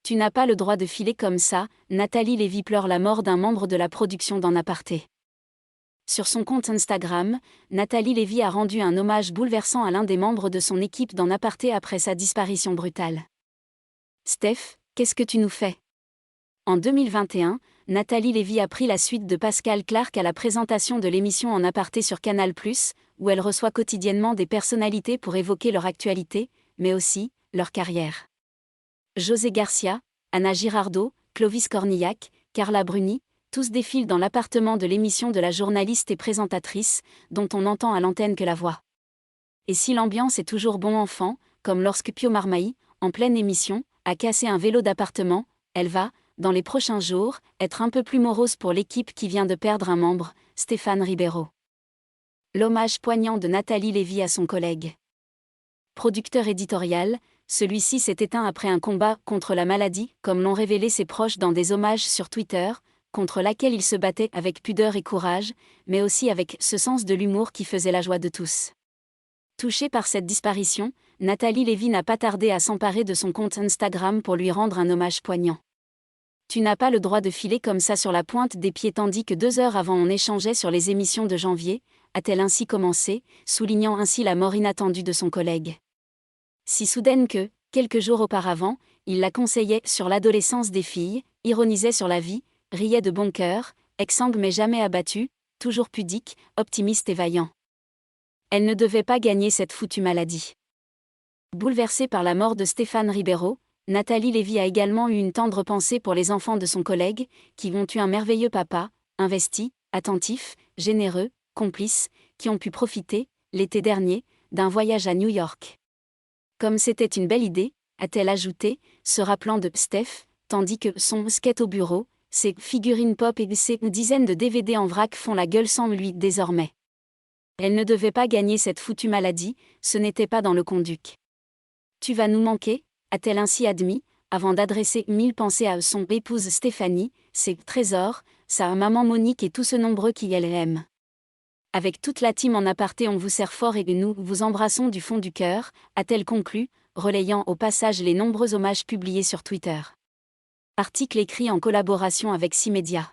Tu n'as pas le droit de filer comme ça, Nathalie Lévy pleure la mort d'un membre de la production d'En Aparté. Sur son compte Instagram, Nathalie Lévy a rendu un hommage bouleversant à l'un des membres de son équipe d'En Aparté après sa disparition brutale. Steph, qu'est-ce que tu nous fais? En 2021, Nathalie Lévy a pris la suite de Pascal Clark à la présentation de l'émission En Aparté sur Canal+, où elle reçoit quotidiennement des personnalités pour évoquer leur actualité, mais aussi leur carrière. José Garcia, Anna Girardot, Clovis Cornillac, Carla Bruni, tous défilent dans l'appartement de l'émission de la journaliste et présentatrice, dont on n'entend à l'antenne que la voix. Et si l'ambiance est toujours bon enfant, comme lorsque Pio Marmaille, en pleine émission, a cassé un vélo d'appartement, elle va, dans les prochains jours, être un peu plus morose pour l'équipe qui vient de perdre un membre, Stéphane Ribeiro. L'hommage poignant de Nathalie Lévy à son collègue. Producteur éditorial, celui-ci s'est éteint après un combat contre la maladie, comme l'ont révélé ses proches dans des hommages sur Twitter, contre laquelle il se battait avec pudeur et courage, mais aussi avec ce sens de l'humour qui faisait la joie de tous. Touchée par cette disparition, Nathalie Lévy n'a pas tardé à s'emparer de son compte Instagram pour lui rendre un hommage poignant. Tu n'as pas le droit de filer comme ça sur la pointe des pieds tandis que 2 heures avant on échangeait sur les émissions de janvier, a-t-elle ainsi commencé, soulignant ainsi la mort inattendue de son collègue. Si soudaine que, quelques jours auparavant, il la conseillait sur l'adolescence des filles, ironisait sur la vie, riait de bon cœur, exsangue mais jamais abattu, toujours pudique, optimiste et vaillant. Elle ne devait pas gagner cette foutue maladie. Bouleversée par la mort de Stéphane Ribeiro, Nathalie Lévy a également eu une tendre pensée pour les enfants de son collègue, qui ont eu un merveilleux papa, investi, attentif, généreux, complice, qui ont pu profiter, l'été dernier, d'un voyage à New York. Comme c'était une belle idée, a-t-elle ajouté, se rappelant de Steph, tandis que son skate au bureau, ses figurines pop et ses dizaines de DVD en vrac font la gueule sans lui désormais. Elle ne devait pas gagner cette foutue maladie, ce n'était pas dans le conduit. Tu vas nous manquer, a-t-elle ainsi admis, avant d'adresser 1000 pensées à son épouse Stéphanie, ses trésors, sa maman Monique et tous ceux nombreux qui elle aime. Avec toute la team En Aparté on vous serre fort et nous vous embrassons du fond du cœur, a-t-elle conclu, relayant au passage les nombreux hommages publiés sur Twitter. Article écrit en collaboration avec 6 médias.